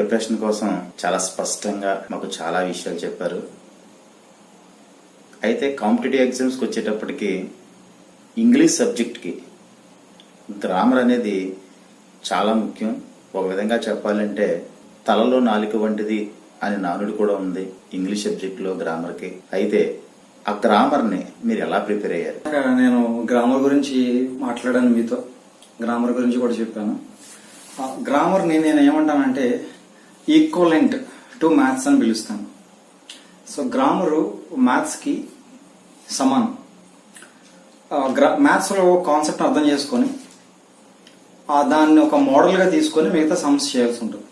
Preparation కోసం చాలా స్పష్టంగా మాకు చాలా విషయాలు చెప్పారు. అయితే కాంపిటేటివ్ ఎగ్జామ్స్కి వచ్చేటప్పటికి ఇంగ్లీష్ సబ్జెక్ట్కి గ్రామర్ అనేది చాలా ముఖ్యం. ఒక విధంగా చెప్పాలంటే తలలో నాలుక వంటిది అని నానుడు కూడా ఉంది ఇంగ్లీష్ సబ్జెక్ట్లో గ్రామర్కి. అయితే ఆ గ్రామర్ని మీరు ఎలా ప్రిపేర్ అయ్యారు? నేను గ్రామర్ గురించి మాట్లాడాను మీతో, గ్రామర్ గురించి కూడా చెప్పాను. గ్రామర్ని నేను ఏమంటానంటే ఈక్వలెంట్ టు మ్యాథ్స్ అని పిలుస్తాను. సో గ్రామరు మ్యాథ్స్కి సమానం. మ్యాథ్స్లో కాన్సెప్ట్ అర్థం చేసుకొని దాన్ని ఒక మోడల్గా తీసుకొని మిగతా సమ్స్ చేయాల్సి ఉంటుంది.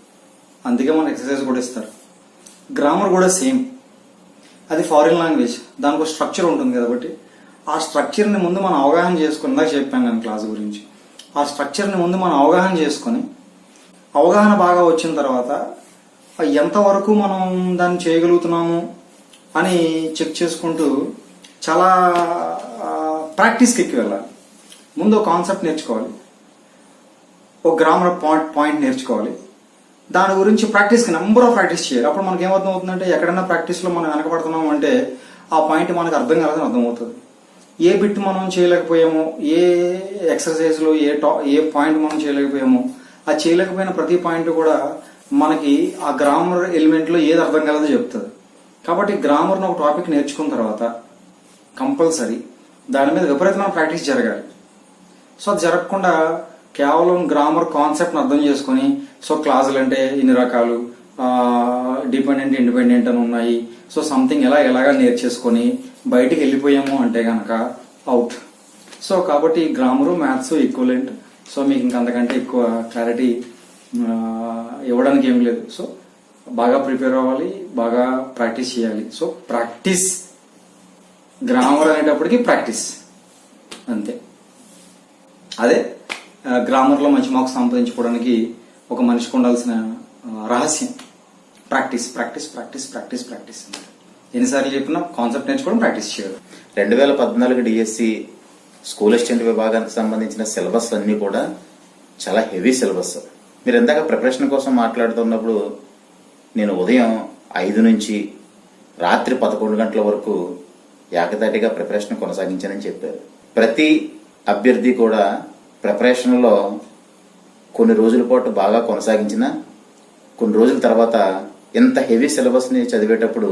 అందుకే మన ఎక్సర్సైజ్ కూడా ఇస్తారు. గ్రామర్ కూడా సేమ్, అది ఫారిన్ లాంగ్వేజ్, దానికి ఒక స్ట్రక్చర్ ఉంటుంది కాబట్టి ఆ స్ట్రక్చర్ని ముందు మనం అవగాహన చేసుకుని, ఇందాక చెప్పాను నేను క్లాస్ గురించి, ఆ స్ట్రక్చర్ని ముందు మనం అవగాహన చేసుకొని అవగాహన బాగా వచ్చిన తర్వాత ఎంతవరకు మనం దాన్ని చేయగలుగుతున్నాము అని చెక్ చేసుకుంటూ చాలా ప్రాక్టీస్కి ఎక్కి వెళ్ళాలి. ముందు ఒక కాన్సెప్ట్ నేర్చుకోవాలి, ఒక గ్రామర్ పాయింట్ నేర్చుకోవాలి, దాని గురించి ప్రాక్టీస్కి నెంబర్ ఆఫ్ ప్రాక్టీస్ చేయాలి. అప్పుడు మనకి ఏమర్థం అవుతుందంటే ఎక్కడైనా ప్రాక్టీస్లో మనం వెనకబడుతున్నాము అంటే ఆ పాయింట్ మనకు అర్థం కాలేదని అర్థమవుతుంది. ఏ బిట్ మనం చేయలేకపోయామో, ఏ ఎక్సర్సైజ్లో ఏ పాయింట్ మనం చేయలేకపోయామో, ఆ చేయలేకపోయిన ప్రతి పాయింట్ కూడా మనకి ఆ గ్రామర్ ఎలిమెంట్లో ఏది అర్థం కాలేదో చెప్తుంది. కాబట్టి గ్రామర్ను ఒక టాపిక్ నేర్చుకున్న తర్వాత కంపల్సరీ దాని మీద విపరీతమైన ప్రాక్టీస్ జరగాలి. సో అది జరగకుండా కేవలం గ్రామర్ కాన్సెప్ట్ని అర్థం చేసుకొని, సో క్లాజులు అంటే ఇన్ని రకాలు, డిపెండెంట్ ఇండిపెండెంట్ అని ఉన్నాయి, సో సంథింగ్ ఎలాగా నేర్చేసుకొని బయటికి వెళ్ళిపోయాము అంటే కనుక అవుట్. సో కాబట్టి గ్రామరు మ్యాథ్స్ ఈక్వలెంట్. సో మీకు ఇంకా అంతకంటే ఎక్కువ క్లారిటీ ఇవ్వడానికి ఏం లేదు. సో బాగా ప్రిపేర్ అవ్వాలి, బాగా ప్రాక్టీస్ చేయాలి. సో ప్రాక్టీస్, గ్రామర్ అనేటప్పటికి ప్రాక్టీస్ అంతే. అదే గ్రామర్లో మంచి మార్క్స్ సంపాదించుకోవడానికి ఒక మనిషికి ఉండాల్సిన రహస్యం. Practice practice practice practice practice. ఎన్నిసార్లు చెప్పినా కాన్సెప్ట్ నేర్చుకోవడం, ప్రాక్టీస్ చేయడం. 2014 డిఎస్సి స్కూల్ అసిస్టెంట్ విభాగానికి సంబంధించిన సిలబస్ అన్నీ కూడా చాలా హెవీ సిలబస్. మీరు ఇందాక ప్రిపరేషన్ కోసం మాట్లాడుతున్నప్పుడు నేను ఉదయం 5 నుంచి రాత్రి 11 గంటల వరకు ఏకదాటిగా ప్రిపరేషన్ కొనసాగించానని చెప్పారు. ప్రతి అభ్యర్థి కూడా ప్రిపరేషన్లో కొన్ని రోజుల పాటు బాగా కొనసాగించిన కొన్ని రోజుల తర్వాత ఎంత హెవీ సిలబస్ని చదివేటప్పుడు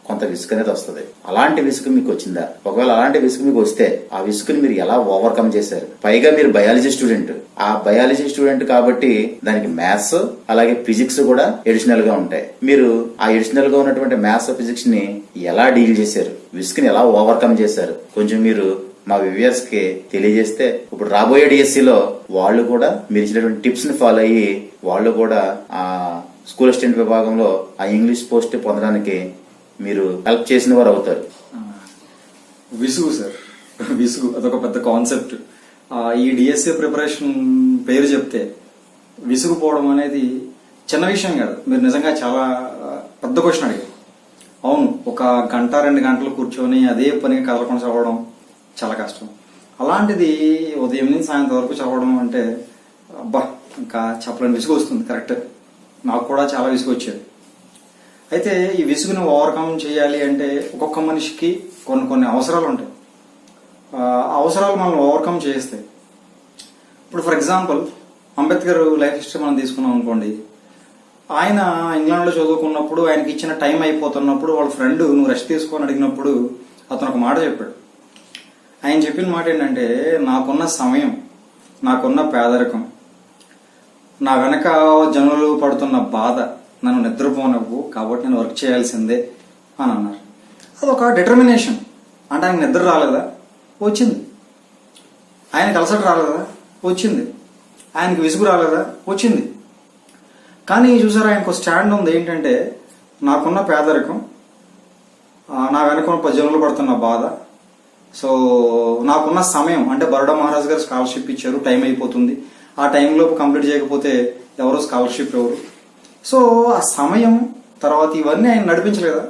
కొంత విసుగు అనేది వస్తుంది. అలాంటి విసుగు మీకు వచ్చిందా? ఒకవేళ అలాంటి విసుగు మీకు వస్తే ఆ విసుగుని మీరు ఎలా ఓవర్కమ్ చేశారు? పైగా మీరు బయాలజీ స్టూడెంట్. ఆ బయాలజీ స్టూడెంట్ కాబట్టి దానికి మ్యాథ్స్ అలాగే ఫిజిక్స్ కూడా ఎడిషనల్ గా ఉంటాయి. మీరు ఆ ఎడిషనల్ గా ఉన్నటువంటి మ్యాథ్స్ ఫిజిక్స్ ని ఎలా డీల్ చేశారు? విసుగుని ఎలా ఓవర్కమ్ చేశారు? కొంచెం మీరు మా వ్యూవర్స్ కి తెలియజేస్తే ఇప్పుడు రాబోయే డిఎస్సిలో వాళ్ళు కూడా మీరు ఇచ్చినటువంటి టిప్స్ ని ఫాలో అయ్యి వాళ్ళు కూడా ఆ స్కూల్ అసిస్టెంట్ విభాగంలో ఆ ఇంగ్లీష్ పోస్ట్ పొందడానికి మీరు హెల్ప్ చేసిన వారు అవుతారు. విసుగు సార్, విసుగు అదొక పెద్ద కాన్సెప్ట్. ఈ డిఎస్సి ప్రిపరేషన్ పేరు చెప్తే విసుగుపోవడం అనేది చిన్న విషయం కాదు. మీరు నిజంగా చాలా పెద్ద క్వశ్చన్ అడిగారు. అవును, ఒక గంట 2 గంటలు కూర్చొని అదే పనిగా కదలకుండా చదవడం చాలా కష్టం. అలాంటిది ఉదయం నుంచి సాయంత్రం వరకు చదవడం అంటే అబ్బా ఇంకా చెప్పలేని విసుగు వస్తుంది. కరెక్ట్, నాకు కూడా చాలా విసుగు వచ్చేది. అయితే ఈ విసుగుని ఓవర్కమ్ చేయాలి అంటే ఒక్కొక్క మనిషికి కొన్ని అవసరాలు ఉంటాయి. అవసరాలు మనం ఓవర్కమ్ చేస్తాయి. ఇప్పుడు for example Ambedkar life history మనం తీసుకున్నాం అనుకోండి. ఆయన ఇంగ్లాండ్లో చదువుకున్నప్పుడు ఆయనకి ఇచ్చిన టైం అయిపోతున్నప్పుడు వాళ్ళ ఫ్రెండ్ నువ్వు రెస్ట్ తీసుకొని అడిగినప్పుడు అతను ఒక మాట చెప్పాడు. ఆయన చెప్పిన మాట ఏంటంటే, నాకున్న సమయం, నాకున్న పేదరికం, నా వెనక జనులు పడుతున్న బాధ నన్ను నిద్రపోనవ్వు, కాబట్టి నేను వర్క్ చేయాల్సిందే అని అన్నారు. అదొక డిటర్మినేషన్. అంటే ఆయనకు నిద్ర రాలేదా? వచ్చింది. ఆయనకు అలసట రాలేదా? వచ్చింది. ఆయనకు విసుగు రాలేదా? వచ్చింది. కానీ చూసారా, ఆయనకు స్టాండ్ ఉంది. ఏంటంటే, నాకున్న పేదరికం, నా వెనక జనులు పడుతున్న బాధ, సో నాకున్న సమయం, అంటే బరోడా మహారాజ్ గారు స్కాలర్షిప్ ఇచ్చారు, టైం అయిపోతుంది, ఆ టైంలోపు కంప్లీట్ చేయకపోతే ఎవరు స్కాలర్షిప్ ఎవరు. సో ఆ సమయం తర్వాత ఇవన్నీ ఆయన నడిపించలేదా?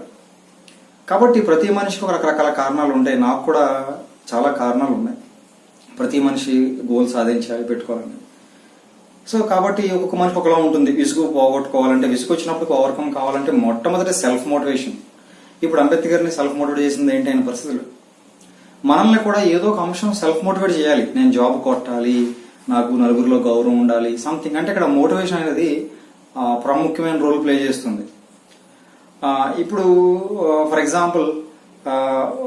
కాబట్టి ప్రతి మనిషికి ఒక రకరకాల కారణాలు ఉంటాయి. నాకు కూడా చాలా కారణాలు ఉన్నాయి. ప్రతి మనిషి గోల్ సాధించాలి, పెట్టుకోవాలని. సో కాబట్టి ఒక్కొక్క మనిషి ఒకలా ఉంటుంది. విసుగు పోగొట్టుకోవాలంటే, విసుగు వచ్చినప్పుడు ఓవర్కమ్ కావాలంటే మొట్టమొదటి సెల్ఫ్ మోటివేషన్. ఇప్పుడు అంబేద్కర్ని సెల్ఫ్ మోటివేట్ చేసింది ఏంటి ఆయన పరిస్థితులు? మనల్ని కూడా ఏదో ఒక అంశం సెల్ఫ్ మోటివేట్ చేయాలి. నేను జాబ్ కొట్టాలి, నాకు నలుగురిలో గౌరవం ఉండాలి, సంథింగ్. అంటే ఇక్కడ మోటివేషన్ అనేది ప్రాముఖ్యమైన రోల్ ప్లే చేస్తుంది. ఇప్పుడు ఫర్ ఎగ్జాంపుల్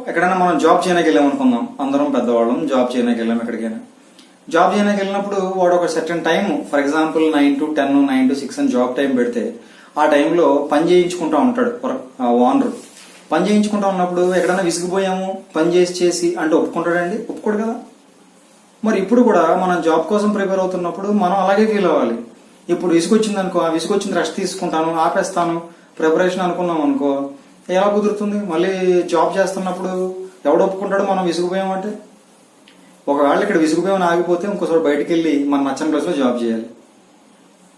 ఎక్కడైనా మనం జాబ్ చేయడానికి వెళ్ళాం అనుకుందాం, అందరం పెద్దవాళ్ళం జాబ్ చేయడానికి వెళ్ళాం. ఎక్కడికైనా జాబ్ చేయడానికి వెళ్ళినప్పుడు వాడు ఒక certain time, for example 9 to 10, 9 to 6 అని జాబ్ టైం పెడితే ఆ టైంలో పని చేయించుకుంటా ఉంటాడు ఓనర్. పని చేయించుకుంటా ఉన్నప్పుడు ఎక్కడైనా విసిగిపోయాము పని చేసి అంటే ఒప్పుకుంటాడండి? ఒప్పుకోడు కదా. మరి ఇప్పుడు కూడా మనం జాబ్ కోసం ప్రిపేర్ అవుతున్నప్పుడు మనం అలాగే ఫీల్ అవ్వాలి. ఇప్పుడు విసుగొచ్చింది అనుకో, ఆ విసుగొచ్చింది రెస్ట్ తీసుకుంటాను, ఆపేస్తాను, ప్రిపరేషన్ అనుకున్నాం అనుకో, ఎలా కుదురుతుంది? మళ్ళీ జాబ్ చేస్తున్నప్పుడు ఎవడు ఒప్పుకుంటాడు మనం విసుగుపోయామంటే? ఒకవేళ ఇక్కడ విసుగుపోయామని ఆగిపోతే ఇంకోసారి బయటకు వెళ్ళి మన నచ్చని ప్లేస్లో జాబ్ చేయాలి.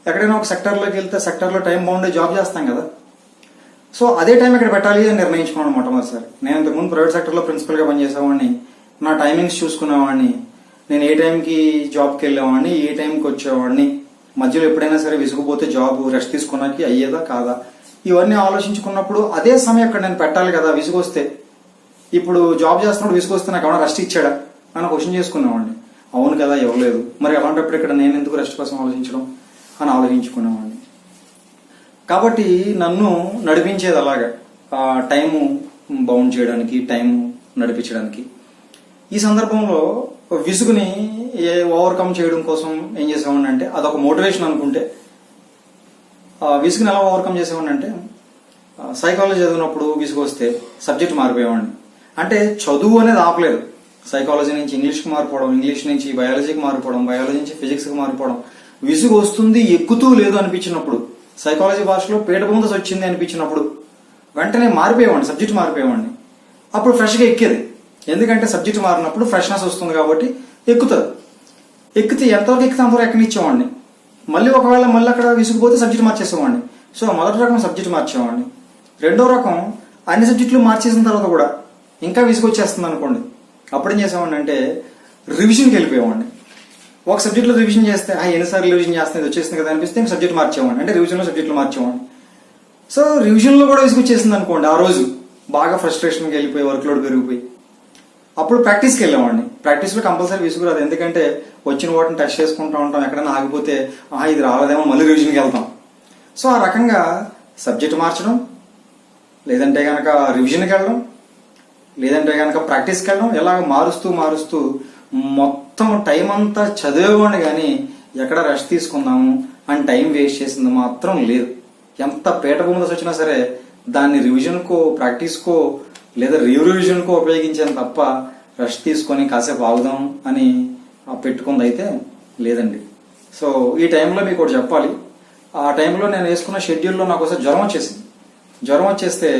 ఎక్కడైనా ఒక సెక్టర్లోకి వెళ్తే సెక్టర్లో టైం బాగుండే జాబ్ చేస్తాం కదా. సో అదే టైం ఇక్కడ పెట్టాలి అని నిర్ణయించుకున్నాను అనమాట. మొదటిసారి నేను ఇంతకుముందు ప్రైవేట్ సెక్టర్లో ప్రిన్సిపల్గా పనిచేసేవాడిని, నా టైమింగ్స్ చూసుకునేవాడిని, నేను ఏ టైంకి జాబ్కి వెళ్ళేవాడిని, ఏ టైంకి వచ్చేవాడిని, మధ్యలో ఎప్పుడైనా సరే విసుగుపోతే జాబ్ రెస్ట్ తీసుకున్నాకి అయ్యేదా కాదా, ఇవన్నీ ఆలోచించుకున్నప్పుడు అదే సమయం ఇక్కడ నేను పెట్టాలి కదా. విసుగొస్తే ఇప్పుడు జాబ్ చేస్తున్నప్పుడు విసుగొస్తే నాకు ఏమైనా రెస్ట్ ఇచ్చాడా అని క్వశ్చన్ చేసుకునేవాడిని. అవును కదా, ఇవ్వలేదు. మరి అలాంటప్పుడు ఇక్కడ నేను ఎందుకు రెస్ట్ కోసం ఆలోచించడం అని ఆలోచించుకునేవాడిని. కాబట్టి నన్ను నడిపించేది అలాగా, టైము బౌండ్ చేయడానికి, టైం నడిపించడానికి. ఈ సందర్భంలో విసుగుని ఓవర్కమ్ చేయడం కోసం ఏం చేసేవాడిని అంటే, అదొక మోటివేషన్ అనుకుంటే, విసుగుని ఎలా ఓవర్కమ్ చేసేవాడిని అంటే, సైకాలజీ చదివినప్పుడు విసుగు వస్తే సబ్జెక్ట్ మారిపోయేవాడిని. అంటే చదువు అనేది ఆపలేదు. సైకాలజీ నుంచి ఇంగ్లీష్కి మారిపోవడం, ఇంగ్లీష్ నుంచి బయాలజీకి మారిపోవడం, బయాలజీ నుంచి ఫిజిక్స్కి మారిపోవడం, విసుగు వస్తుంది ఎక్కుతూ లేదు అనిపించినప్పుడు, సైకాలజీ భాషలో పీఠబొందస్ వచ్చింది అనిపించినప్పుడు వెంటనే మారిపోయేవాడిని, సబ్జెక్ట్ మారిపోయేవాడిని. అప్పుడు ఫ్రెష్గా ఎక్కేది. ఎందుకంటే సబ్జెక్ట్ మారినప్పుడు ఫ్రెష్నెస్ వస్తుంది కాబట్టి ఎక్కుతుంది. ఎక్కితే ఎంతవరకు ఎక్కితే అంతవరకు ఎక్కనిచ్చేవాడిని. మళ్ళీ ఒకవేళ మళ్ళీ అక్కడ విసుగుపోతే సబ్జెక్ట్ మార్చేసేవాడిని. సో మొదటి రకం సబ్జెక్ట్ మార్చేవాడిని. రెండో రకం అన్ని సబ్జెక్టులు మార్చేసిన తర్వాత కూడా ఇంకా విసుగు వచ్చేస్తుంది అనుకోండి, అప్పుడు ఏం చేసేవాడిని అంటే రివిజన్కి వెళ్ళిపోయేవాడిని. ఒక సబ్జెక్ట్లో రివిజన్ చేస్తే ఎన్నిసార్లు రివిజన్ చేస్తే ఇది వచ్చేసింది కదా అనిపిస్తే ఇంక సబ్జెక్ట్ మార్చేవాడిని, అంటే రివిజన్లో సబ్జెక్టులు మార్చేవాడిని. సో రివిజన్లో కూడా విసుగు వచ్చేసింది అనుకోండి, ఆ రోజు బాగా ఫ్రస్ట్రేషన్కి వెళ్ళిపోయి వర్క్ లోడ్ పెరిగిపోయి అప్పుడు ప్రాక్టీస్కి వెళ్ళేవాడిని. ప్రాక్టీస్లో కంపల్సరీ విసుగు రాదు, ఎందుకంటే వచ్చిన వాటిని టెస్ట్ చేసుకుంటూ ఉంటాం. ఎక్కడైనా ఆగిపోతే ఇది రాలేదేమో మళ్ళీ రివిజన్కి వెళ్తాం. సో ఆ రకంగా సబ్జెక్ట్ మార్చడం, లేదంటే కనుక రివిజన్కి వెళ్ళడం, లేదంటే కనుక ప్రాక్టీస్కి వెళ్ళడం, ఇలా మారుస్తూ మొత్తం టైం అంతా చదివేవాడిని. కానీ ఎక్కడ రెస్ట్ తీసుకుందాము అని టైం వేస్ట్ చేసింది మాత్రం లేదు. ఎంత పీఠభూమిదశ వచ్చినా సరే దాన్ని రివిజన్కో, ప్రాక్టీస్కో లేదా రివిజన్కో ఉపయోగించాను తప్ప రెస్ట్ తీసుకొని కాసేపు ఆగుదాం అని పెట్టుకుంది అయితే లేదండి. సో ఈ టైంలో మీకు ఒకటి చెప్పాలి. ఆ టైంలో నేను వేసుకున్న షెడ్యూల్లో నాకు ఒకసారి జ్వరం వచ్చేసింది. జ్వరం వచ్చేస్తే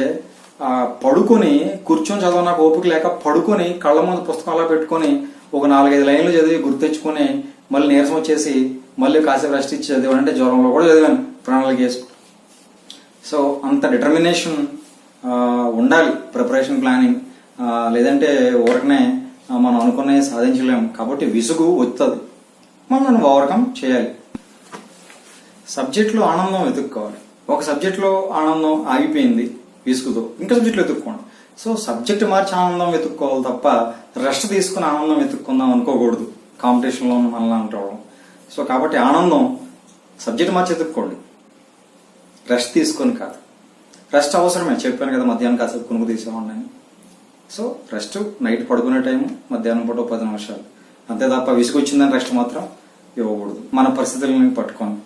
పడుకొని కూర్చొని చదవ నాకు ఓపిక లేక పడుకొని కళ్ళ ముందు పుస్తకం అలా పెట్టుకొని ఒక 4-5 లైన్లు చదివి గుర్తెచ్చుకొని మళ్ళీ నీరసం వచ్చేసి మళ్ళీ కాసేపు రెస్ట్ ఇచ్చి చదివాను. అంటే జ్వరంలో కూడా చదివాను ప్రణాళిక వేసుకు. సో అంత డిటర్మినేషన్ ఉండాలి ప్రిపరేషన్ ప్లానింగ్, లేదంటే ఊరకనే మనం అనుకునే సాధించలేము. కాబట్టి విసుగు వస్తుంది, మనం ఓవర్కమ్ చేయాలి. సబ్జెక్ట్లో ఆనందం వెతుక్కోవాలి. ఒక సబ్జెక్ట్లో ఆనందం ఆగిపోయింది విసుగుతో, ఇంకా సబ్జెక్టులు వెతుక్కోండి. సో సబ్జెక్ట్ మార్చి ఆనందం వెతుక్కోవాలి తప్ప రెస్ట్ తీసుకుని ఆనందం వెతుక్కుందాం అనుకోకూడదు, కాంపిటీషన్లో ఉన్న మనల్ని అంటాం. సో కాబట్టి ఆనందం సబ్జెక్ట్ మార్చి వెతుక్కోండి, రెస్ట్ తీసుకొని కాదు. రెస్ట్ అవసరమే, చెప్పాను కదా మధ్యాహ్నం కాసేపు కొనుక్కు తీసేవాడిని. సో రెస్ట్ నైట్ పడుకునే టైం మధ్యాహ్నం పూట 10 నిమిషాలు అంతే తప్ప విసుగు వచ్చిందని రెస్ట్ మాత్రం ఇవ్వకూడదు మన పరిస్థితులను పట్టుకొని.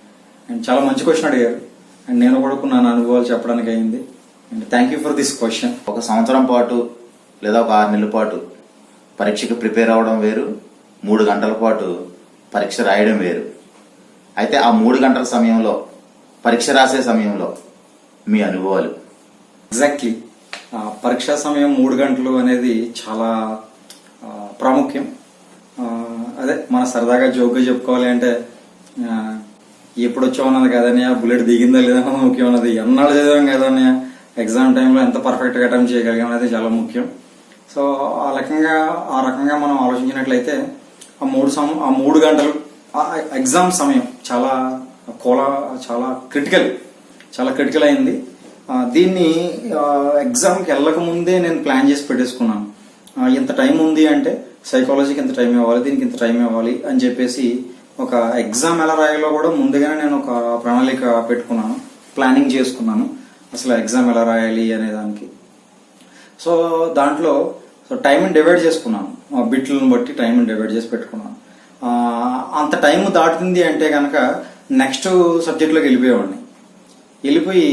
అండ్ చాలా మంచి క్వశ్చన్ అడిగారు, అండ్ నేను కూడా కొన్ని అనుభవాలు చెప్పడానికి అయింది. And thank you for this question. ఒక సంవత్సరం పాటు లేదా ఒక 6 నెలల పాటు పరీక్షకు ప్రిపేర్ అవ్వడం వేరు, 3 గంటల పాటు పరీక్ష రాయడం వేరు. అయితే ఆ 3 గంటల సమయంలో పరీక్ష రాసే సమయంలో మీ అనుభవాలు? ఎగ్జాక్ట్లీ, పరీక్షా సమయం 3 గంటలు అనేది చాలా ప్రాముఖ్యం. అదే మన సరదాగా జోక్గా చెప్పుకోవాలి అంటే ఎప్పుడు వచ్చామన్నది కదన్నయ్య, బుల్లెట్ దిగిందా లేదా ముఖ్యం అన్నది, ఎన్నాళ్ళు చదివాం కదన్నయ్య, ఎగ్జామ్ టైంలో ఎంత పర్ఫెక్ట్గా అటెంప్ట్ చేయగలిగాం అనేది చాలా ముఖ్యం. సో ఆ రకంగా మనం ఆలోచించినట్లయితే ఆ 3 గంటలు ఎగ్జామ్ సమయం చాలా చాలా క్రిటికల్ అయింది. దీన్ని ఎగ్జామ్కి వెళ్ళక ముందే నేను ప్లాన్ చేసి పెట్టేసుకున్నాను. ఇంత టైం ఉంది అంటే సైకాలజీకి ఇంత టైం ఇవ్వాలి, దీనికి ఇంత టైం ఇవ్వాలి అని చెప్పేసి ఒక ఎగ్జామ్ ఎలా రాయాలో కూడా ముందుగానే నేను ఒక ప్రణాళిక పెట్టుకున్నాను, ప్లానింగ్ చేసుకున్నాను అసలు ఎగ్జామ్ ఎలా రాయాలి అనే దానికి. సో దాంట్లో టైంని డివైడ్ చేసుకున్నాను, బిట్లను బట్టి టైంని డివైడ్ చేసి పెట్టుకున్నాను. అంత టైం దాటుతుంది అంటే కనుక నెక్స్ట్ సబ్జెక్ట్లోకి వెళ్ళిపోయి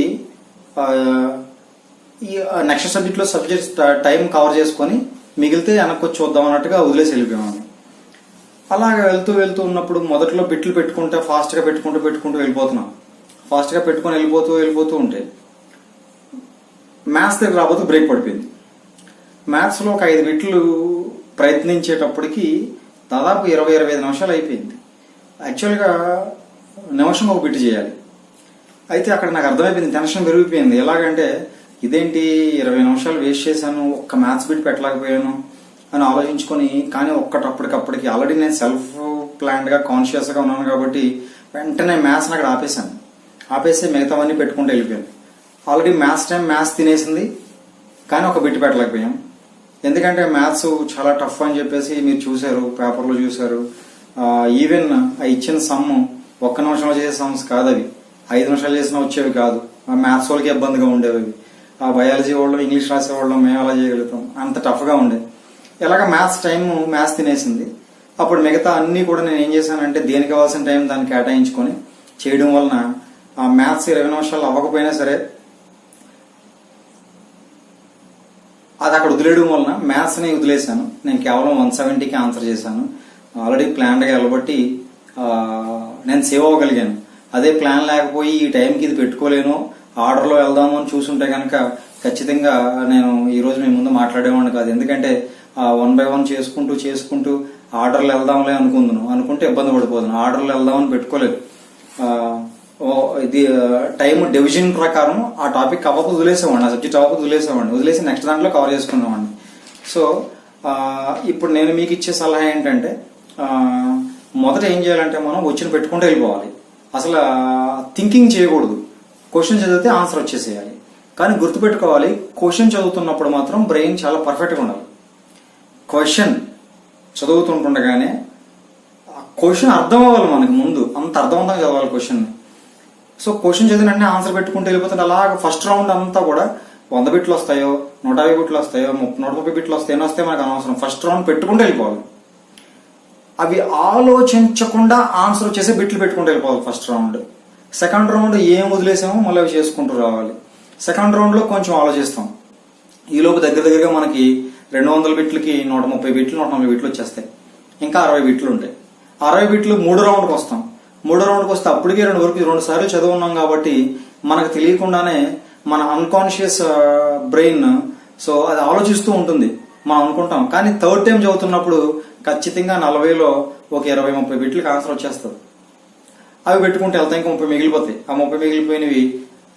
ఈ నెక్స్ట్ సబ్జెక్ట్లో టైం కవర్ చేసుకొని మిగిలితే వెనక్కి వచ్చి చూద్దాం అన్నట్టుగా వదిలేసి వెళ్ళిపోయాను. అలాగే వెళ్తూ ఉన్నప్పుడు మొదట్లో బిట్లు పెట్టుకుంటే ఫాస్ట్గా పెట్టుకుంటూ వెళ్ళిపోతున్నాం. ఫాస్ట్గా పెట్టుకొని వెళ్ళిపోతూ ఉంటే మ్యాథ్స్ దగ్గర రాబోతూ బ్రేక్ పడిపోయింది. మ్యాథ్స్లో ఒక 5 బిట్లు ప్రయత్నించేటప్పటికి దాదాపు 20-25 నిమిషాలు అయిపోయింది. యాక్చువల్గా నిమిషం ఒక బిట్ చేయాలి. అయితే అక్కడ నాకు అర్థమైపోయింది, టెన్షన్ పెరిగిపోయింది. ఎలాగంటే ఇదేంటి 20 నిమిషాలు వేస్ట్ చేశాను, ఒక్క మ్యాథ్స్ బిట్ పెట్టలేకపోయాను అని ఆలోచించుకొని, కానీ అప్పటికప్పటికి ఆల్రెడీ నేను సెల్ఫ్ ప్లాన్డ్గా కాన్షియస్గా ఉన్నాను కాబట్టి వెంటనే మ్యాథ్స్ని అక్కడ ఆపేసి మిగతావన్నీ పెట్టుకుంటూ వెళ్ళిపోయాను. ఆల్రెడీ మ్యాథ్స్ తినేసింది, కానీ ఒక బిట్ పెట్టలేకపోయాం. ఎందుకంటే మ్యాథ్స్ చాలా టఫ్ అని చెప్పేసి మీరు చూశారు, పేపర్లో చూశారు. ఈవెన్ ఇచ్చిన సమ్ 1 నిమిషంలో చేసే సమ్స్ కాదు అవి, 5 నిమిషాలు చేసినా వచ్చేవి కాదు. మ్యాథ్స్ వాళ్ళకి ఇబ్బందిగా ఉండేవి అవి. బయాలజీ వాళ్ళు, ఇంగ్లీష్ రాసేవాళ్ళం మేము అలా చేయగలుగుతాం, అంత టఫ్గా ఉండేది. ఎలాగ మ్యాథ్స్ తినేసింది. అప్పుడు మిగతా అన్నీ కూడా నేను ఏం చేశానంటే దేనికి కావాల్సిన టైం దాన్ని కేటాయించుకొని చేయడం వలన ఆ మ్యాథ్స్ 20 నిమిషాలు అవ్వకపోయినా సరే అది అక్కడ వదిలేయడం వలన మ్యాథ్స్ని వదిలేశాను. నేను కేవలం 170కి ఆన్సర్ చేశాను. ఆల్రెడీ ప్లాన్డ్గా వెళ్ళబట్టి నేను సేవ్ అవ్వగలిగాను. అదే ప్లాన్ లేకపోయి ఈ టైంకి ఇది పెట్టుకోలేను, ఆర్డర్లో వెళ్దాము అని చూసుంటే కనుక ఖచ్చితంగా నేను ఈరోజు మీ ముందు మాట్లాడేవాడిని కాదు. ఎందుకంటే 1 by 1 చేసుకుంటూ ఆర్డర్లు వెళ్దాంలే అనుకుంటే ఇబ్బంది పడిపోతున్నాను. ఆర్డర్లు వెళ్దామని పెట్టుకోలేదు. ఇది టైం డివిజన్ ప్రకారం ఆ టాపిక్ అవ్వకపోతే వదిలేసేవాడిని, ఆ సబ్జెక్ట్ అవ్వకపోతే వదిలేసి నెక్స్ట్ దాంట్లో కవర్ చేసుకునేవాడిని. సో ఇప్పుడు నేను మీకు ఇచ్చే సలహా ఏంటంటే మొదట ఏం చేయాలంటే మనం వచ్చిన పెట్టుకుంటూ వెళ్ళిపోవాలి. అసలు థింకింగ్ చేయకూడదు. క్వశ్చన్ చదివితే ఆన్సర్ వచ్చేసేయాలి. కానీ గుర్తుపెట్టుకోవాలి, క్వశ్చన్ చదువుతున్నప్పుడు మాత్రం బ్రెయిన్ చాలా పర్ఫెక్ట్గా ఉండాలి. క్వశ్చన్ చదువుతుంటుండగానే క్వశ్చన్ అర్థం అవ్వాలి మనకు ముందు, అంత అర్థవంతంగా చదవాలి క్వశ్చన్ని. సో క్వశ్చన్ చదివిన ఆన్సర్ పెట్టుకుంటూ వెళ్ళిపోతుంటే అలాగ ఫస్ట్ రౌండ్ అంతా కూడా 100 బిట్లు వస్తాయో, 150 బిట్లు వస్తాయో, 130 బిట్లు వస్తాయో, ఎన్ని వస్తాయో మనకు అనవసరం. ఫస్ట్ రౌండ్ పెట్టుకుంటూ వెళ్ళిపోవాలి. అవి ఆలోచించకుండా ఆన్సర్ వచ్చేసి బిట్లు పెట్టుకుంటూ వెళ్ళిపోవాలి ఫస్ట్ రౌండ్. సెకండ్ రౌండ్ ఏం వదిలేసామో మళ్ళీ అవి చేసుకుంటూ రావాలి. సెకండ్ రౌండ్లో కొంచెం ఆలోచిస్తాం. ఈలోపు దగ్గరగా మనకి 200 బిట్లకి 130 బిట్లు 140 బిట్లు వచ్చేస్తాయి. ఇంకా 60 బిట్లు ఉంటాయి. 60 బిట్లు 3 రౌండ్కి వస్తాం. 3 రౌండ్కి వస్తే అప్పటికే 2 సార్లు చదువున్నాం కాబట్టి మనకు తెలియకుండానే మన అన్కాన్షియస్ బ్రెయిన్ సో అది ఆలోచిస్తూ ఉంటుంది. మనం అనుకుంటాం, కానీ థర్డ్ టైం చదువుతున్నప్పుడు ఖచ్చితంగా 40లో ఒక 20-30 బిట్లకి ఆన్సర్ వచ్చేస్తుంది. అవి పెట్టుకుంటే వెళ్తాయి, ఇంకా 30 మిగిలిపోతాయి. ఆ 30 మిగిలిపోయినవి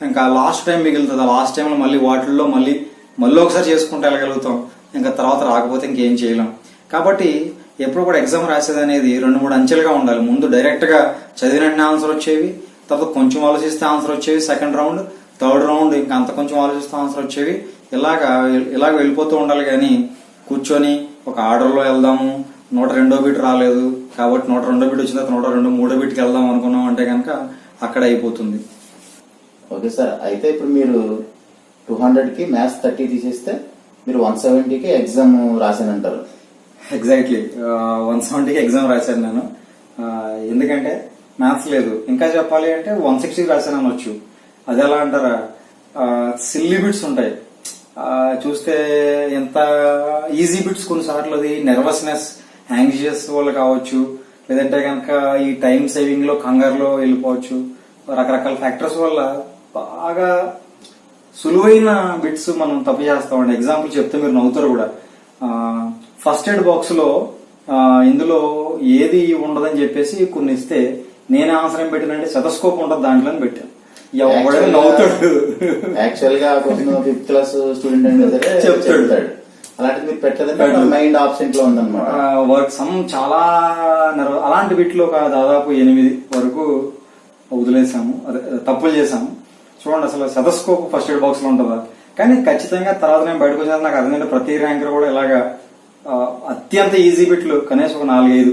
ఇంకా లాస్ట్ టైం మిగులుతుంది. ఆ లాస్ట్ టైంలో మళ్ళీ వాటిల్లో మళ్ళీ ఒకసారి చేసుకుంటూ వెళ్ళగలుగుతాం. ఇంకా తర్వాత రాకపోతే ఇంకేం చేయలేం. కాబట్టి ఎప్పుడు కూడా ఎగ్జామ్ రాసేది అనేది 2-3 అంచెలుగా ఉండాలి. ముందు డైరెక్ట్గా చదివిన ఆన్సర్ వచ్చేవి, తర్వాత కొంచెం ఆలోచిస్తే ఆన్సర్ వచ్చేవి, సెకండ్ రౌండ్, థర్డ్ రౌండ్ ఇంకా అంత కొంచెం ఆలోచిస్తే ఆన్సర్ వచ్చేవి. ఇలాగ వెళ్ళిపోతూ ఉండాలి. కానీ కూర్చొని ఒక ఆర్డర్లో వెళ్దాము, 102వ బిట్ రాలేదు కాబట్టి 102వ బిట్ వచ్చిన తర్వాత 102-3వ బిట్కి వెళ్దాం అనుకున్నాం అంటే కనుక అక్కడ అయిపోతుంది. ఓకే సార్, అయితే ఇప్పుడు మీరు 200కి మ్యాథ్స్ 30 తీసేస్తే మీరు 170కి ఎగ్జామ్ రాశానంటారు. ఎగ్జాక్ట్లీ 170కి ఎగ్జామ్ రాశాను నేను. ఎందుకంటే మ్యాథ్స్ లేదు. ఇంకా చెప్పాలి అంటే 160కి రాశాను అనొచ్చు. అది ఎలా అంటారా, సిల్లీ బిట్స్ ఉంటాయి చూస్తే ఎంత ఈజీ బిట్స్. కొన్నిసార్లు అది నెర్వస్నెస్, యాంగ్జియస్ వల్ల కావచ్చు, లేదంటే కనుక ఈ టైం సేవింగ్ లో కంగారులో వెళ్ళిపోవచ్చు. రకరకాల ఫ్యాక్టర్స్ వల్ల బాగా సులువైన బిట్స్ మనం తప్పు చేస్తామండి. ఎగ్జాంపుల్ చెప్తే మీరు నవ్వుతారు కూడా. ఫస్ట్ ఎయిడ్ బాక్స్ లో ఇందులో ఏది ఉండదని చెప్పేసి కొన్ని ఇస్తే నేనే ఆన్సర్ ఏం పెట్టినంటే సెటస్కోప్ ఉంటుంది దాంట్లో అని పెట్టాను. ఎవడైనా నవ్వుతాడు. యాక్చువల్ గా 5th క్లాస్ స్టూడెంట్ అయినా సరే చెప్తాడు. అలాంటిది మీరు పెట్టలేదంటే మైండ్ ఆబ్సెంట్ లో ఉందన్నమాట. వర్క్ సమ్ చాలా అలాంటి వీటిలో ఒక దాదాపు 8 వరకు వదిలేసాము, అదే తప్పులు చేశాము. చూడండి అసలు సెదస్కోప్ ఫస్ట్ ఎయిడ్ బాక్స్ లో ఉంటుందా, కానీ ఖచ్చితంగా తర్వాత నేను బయటకు వచ్చిన నాకు అర్థమైంది ప్రతి ర్యాంకర్ కూడా ఇలాగా అత్యంత ఈజీ బిట్లు కనీసం ఒక 4-5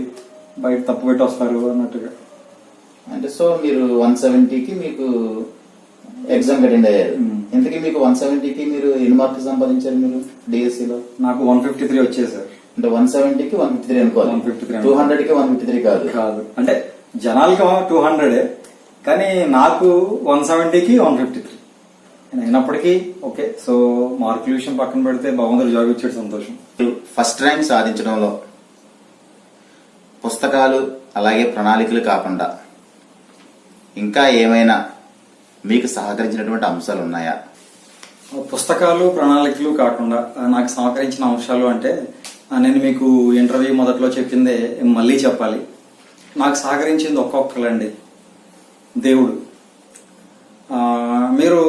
బయట తప్పు పెట్టి వస్తారు అన్నట్టుగా. అంటే సో మీరు 170కి మీకు ఎగ్జామ్ అటెండ్ అయ్యారు. ఇంతకీ మీకు 170కి మీరు ఎన్ని మార్కులు సంపాదించారు మీరు డిఎస్సి లో? నాకు 153 వచ్చేది సార్. అంటే 170కి 153 అనుకోవాలి, 153 200కి 153 కాదు. కాదు అంటే జనాలకి 200, కానీ నాకు 170కి 153 అయినప్పటికీ ఓకే. సో మార్కుల విషయం పక్కన పెడితే భగవంతుడు జాబ్ ఇచ్చాడు, సంతోషం. ఫస్ట్ ర్యాంక్ సాధించడంలో పుస్తకాలు అలాగే ప్రణాళికలు కాకుండా ఇంకా ఏమైనా మీకు సహకరించినటువంటి అంశాలు ఉన్నాయా? పుస్తకాలు ప్రణాళికలు కాకుండా నాకు సహకరించిన అంశాలు అంటే నేను మీకు ఇంటర్వ్యూ మొదట్లో చెప్పిందే మళ్ళీ చెప్పాలి. నాకు సహకరించింది ఒక్కొక్కలండి, దేవుడు. మీరు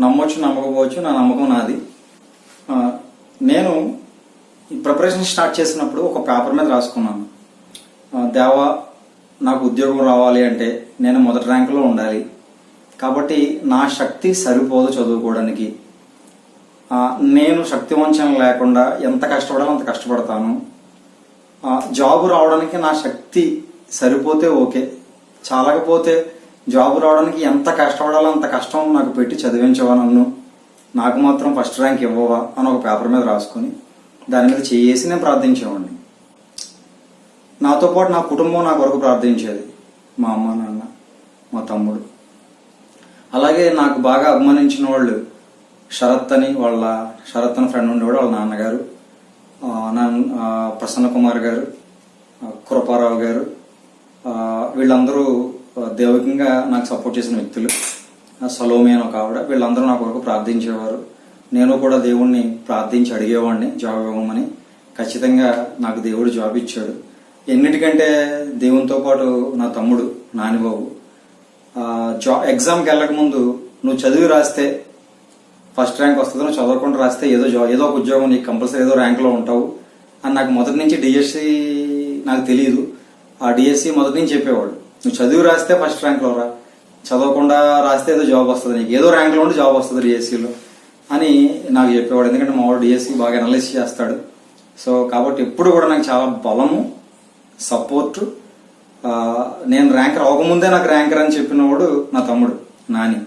నమ్మొచ్చు నమ్మకపోవచ్చు, నా నమ్మకం నాది. నేను ఈ ప్రిపరేషన్ స్టార్ట్ చేసినప్పుడు ఒక పేపర్ మీద రాసుకున్నాను, దేవా నాకు ఉద్యోగం రావాలి అంటే నేను మొదటి ర్యాంకులో ఉండాలి, కాబట్టి నా శక్తి సరిపోదు చదువుకోవడానికి. నేను శక్తివంచన లేకుండా ఎంత కష్టపడాలో అంత కష్టపడతాను. జాబ్ రావడానికి నా శక్తి సరిపోతే ఓకే, చాలకపోతే జాబ్ రావడానికి ఎంత కష్టపడాలో అంత కష్టం నాకు పెట్టి చదివించవా నన్ను, నాకు మాత్రం ఫస్ట్ ర్యాంక్ ఇవ్వవా అని ఒక పేపర్ మీద రాసుకుని దాని మీద చేసి నేను ప్రార్థించేవాడిని. నాతో పాటు నా కుటుంబం నా కొరకు ప్రార్థించేది, మా అమ్మ నాన్న మా తమ్ముడు. అలాగే నాకు బాగా అభిమానించిన వాళ్ళు శరత్ అని ఫ్రెండ్ ఉండేవాడు, వాళ్ళ నాన్నగారు, ప్రసన్న కుమార్ గారు, కృపారావు గారు, వీళ్ళందరూ దైవికంగా నాకు సపోర్ట్ చేసిన వ్యక్తులు. సలోమి అని ఒక ఆవిడ, వీళ్ళందరూ నా కొరకు ప్రార్థించేవారు. నేను కూడా దేవుణ్ణి ప్రార్థించి అడిగేవాడిని జాబ్ ఇవ్వమని. ఖచ్చితంగా నాకు దేవుడు జాబ్ ఇచ్చాడు. ఎన్నిటికంటే దేవునితో పాటు నా తమ్ముడు నానిబాబు ఎగ్జామ్కి వెళ్ళక ముందు నువ్వు చదివి రాస్తే ఫస్ట్ ర్యాంక్ వస్తుంది, నువ్వు చదవకుండా రాస్తే ఏదో ఒక ఉద్యోగం నీకు కంపల్సరీ ఏదో ర్యాంక్లో ఉంటావు అని నాకు మొదటి నుంచి డిఎస్సి నాకు తెలియదు. ఆ డిఎస్సి మొదటి నుంచి చెప్పేవాడు, నువ్వు చదివి రాస్తే ఫస్ట్ ర్యాంక్లో రా, చదవకుండా రాస్తే ఏదో జాబ్ వస్తుంది, నీకు ఏదో ర్యాంక్లో ఉండి జాబ్ వస్తుంది డిఎస్సిలో అని నాకు చెప్పేవాడు. ఎందుకంటే మా వాడు డిఎస్సి బాగా అనలైజ్ చేస్తాడు. సో కాబట్టి ఎప్పుడు కూడా నాకు చాలా బలము, సపోర్టు. నేను ర్యాంకర్ అవ్వకముందే నాకు ర్యాంకర్ అని చెప్పినవాడు నా తమ్ముడు నాని.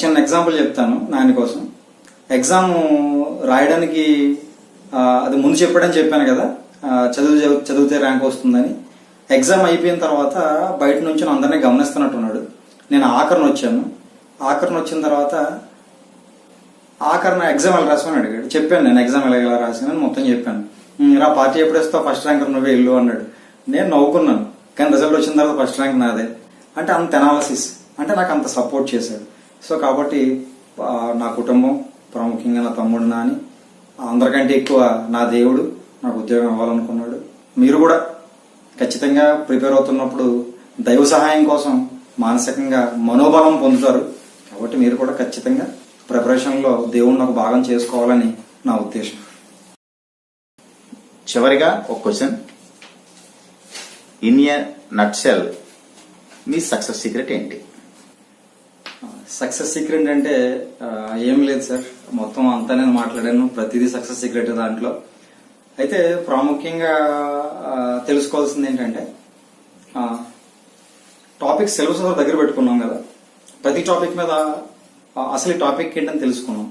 చిన్న ఎగ్జాంపుల్ చెప్తాను నాని కోసం. ఎగ్జామ్ రాయడానికి అది ముందు చెప్పాడని చెప్పాను కదా, చదివితే ర్యాంక్ వస్తుందని. ఎగ్జామ్ అయిపోయిన తర్వాత బయట నుంచి అందరినీ గమనిస్తున్నట్టున్నాడు. నేను ఆఖరిని వచ్చాను. ఆఖరిని వచ్చిన తర్వాత ఆఖరిన ఎగ్జామ్ ఎలా రాసామని అడిగాడు. చెప్పాను నేను ఎగ్జామ్ ఎలా రాసానని మొత్తం చెప్పాను. రా పార్టీ ఎప్పుడు వేస్తావు, ఫస్ట్ ర్యాంకర్ నువ్వే వెళ్ళు అన్నాడు. నేను నవ్వుకున్నాను, కానీ రిజల్ట్ వచ్చిన తర్వాత ఫస్ట్ ర్యాంక్ నాదే. అంటే అంత ఎనాలసిస్, అంటే నాకు అంత సపోర్ట్ చేశాడు. సో కాబట్టి నా కుటుంబం, ప్రాముఖ్యంగా నా తమ్ముడు నాని, అందరికంటే ఎక్కువ నా దేవుడు నాకు ఉద్యోగం ఇవ్వాలనుకున్నాడు. మీరు కూడా ఖచ్చితంగా ప్రిపేర్ అవుతున్నప్పుడు దైవ సహాయం కోసం మానసికంగా మనోబలం పొందుతారు. కాబట్టి మీరు కూడా ఖచ్చితంగా ప్రిపరేషన్లో దేవుణ్ణి ఒక భాగం చేసుకోవాలని నా ఉద్దేశం. చివరిగా ఒక question, in a nutshell me success secret ఏంటి? సక్సెస్ సీక్రెట్ అంటే ఏం లేదు సార్, మొత్తం అంతా నేను మాట్లాడాను, ప్రతిదీ సక్సెస్ సీక్రెట్ దాంట్లో. అయితే ప్రాముఖ్యంగా తెలుసుకోవాల్సింది ఏంటంటే టాపిక్ సిలబస్ దగ్గర పెట్టుకున్నాం కదా, ప్రతి టాపిక్ మీద అసలు ఈ టాపిక్ ఏంటని తెలుసుకున్నాం.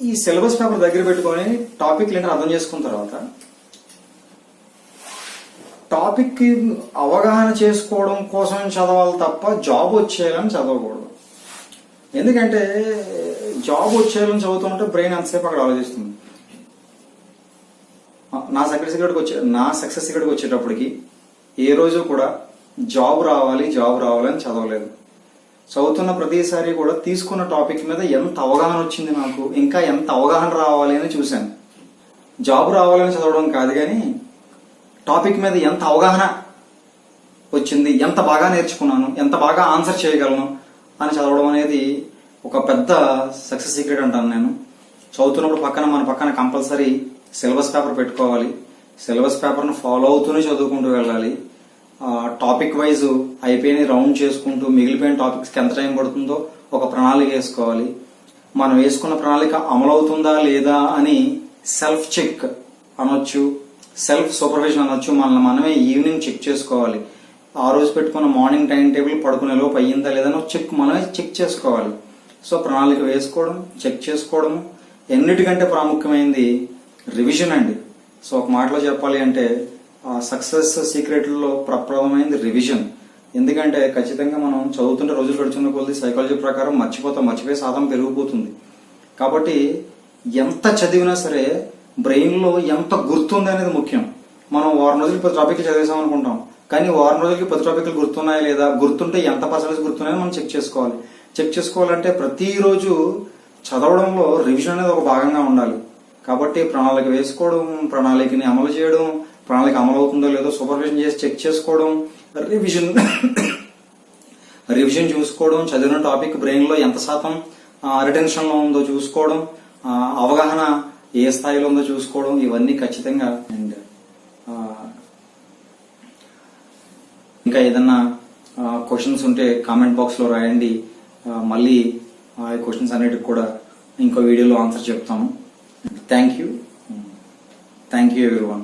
ఈ సిలబస్ పేపర్ దగ్గర పెట్టుకొని టాపిక్ ఏంటని అర్థం చేసుకున్న తర్వాత టాపిక్ అవగాహన చేసుకోవడం కోసం చదవాలి తప్ప జాబ్ వచ్చేయాలని చదవకూడదు. ఎందుకంటే జాబ్ వచ్చేయాలని చదువుతుంటే బ్రెయిన్ అంతసేపు అక్కడ ఆలోచిస్తుంది. నా సక్సెస్ సీక్రెట్కి వచ్చేటప్పటికి ఏ రోజు కూడా జాబ్ రావాలి అని చదవలేదు. చదువుతున్న ప్రతిసారి కూడా తీసుకున్న టాపిక్ మీద ఎంత అవగాహన వచ్చింది, నాకు ఇంకా ఎంత అవగాహన రావాలి అని చూశాను. జాబ్ రావాలని చదవడం కాదు, కానీ టాపిక్ మీద ఎంత అవగాహన వచ్చింది, ఎంత బాగా నేర్చుకున్నాను, ఎంత బాగా ఆన్సర్ చేయగలను అని చదవడం అనేది ఒక పెద్ద సక్సెస్ సీక్రెట్ అంటాను నేను. చదువుతున్నప్పుడు మన పక్కన కంపల్సరీ సిలబస్ పేపర్ పెట్టుకోవాలి. సిలబస్ పేపర్ను ఫాలో అవుతూనే చదువుకుంటూ వెళ్ళాలి. టాపిక్ వైజ్ అయిపోయిన రౌండ్ చేసుకుంటూ మిగిలిపోయిన టాపిక్స్కి ఎంత టైం పడుతుందో ఒక ప్రణాళిక వేసుకోవాలి. మనం వేసుకున్న ప్రణాళిక అమలవుతుందా లేదా అని సెల్ఫ్ చెక్ అనొచ్చు, సెల్ఫ్ సూపర్విజన్ అనొచ్చు. మనమే ఈవినింగ్ చెక్ చేసుకోవాలి. ఆ రోజు పెట్టుకున్న మార్నింగ్ టైం టేబుల్ పడుకునే లోపు అయ్యిందా లేదా మనమే చెక్ చేసుకోవాలి. సో ప్రణాళిక వేసుకోవడం, చెక్ చేసుకోవడం, ఎన్నిటికంటే ప్రాముఖ్యమైనది రివిజన్ అండి. సో ఒక మాటలో చెప్పాలి అంటే సక్సెస్ సీక్రెట్లలో ప్రప్రదమైనది రివిజన్. ఎందుకంటే ఖచ్చితంగా మనం చదువుతుంటే రోజులు గడుచున్న కొద్ది సైకాలజీ ప్రకారం మర్చిపోయే శాతం పెరిగిపోతుంది. కాబట్టి ఎంత చదివినా సరే బ్రెయిన్ లో ఎంత గుర్తుంది అనేది ముఖ్యం. మనం వారం రోజులు 10 టాపిక్లు చదివేసాం అనుకుంటాం, కానీ వారం రోజులకి 10 టాపిక్లు గుర్తున్నాయా లేదా, గుర్తుంటే ఎంత పర్సెంటేజ్ గుర్తున్నాయో మనం చెక్ చేసుకోవాలి. చెక్ చేసుకోవాలంటే ప్రతిరోజు చదవడంలో రివిజన్ అనేది ఒక భాగంగా ఉండాలి. కాబట్టి ప్రణాళిక వేసుకోవడం, ప్రణాళికని అమలు చేయడం, ప్రణాళిక అమలు అవుతుందో లేదో సూపర్విజన్ చేసి చెక్ చేసుకోవడం, రివిజన్ చూసుకోవడం, చదివిన టాపిక్ బ్రెయిన్ లో ఎంత శాతం రిటెన్షన్ లో ఉందో చూసుకోవడం, అవగాహన ఏ స్థాయిలో ఉందో చూసుకోవడం, ఇవన్నీ ఖచ్చితంగా. అండ్ ఇంకా ఏదన్నా క్వశ్చన్స్ ఉంటే కామెంట్ బాక్స్ లో రాయండి. మళ్ళీ ఆ క్వశ్చన్స్ అన్నిటికి కూడా ఇంకో వీడియోలో ఆన్సర్ చెప్తాము. Thank you everyone.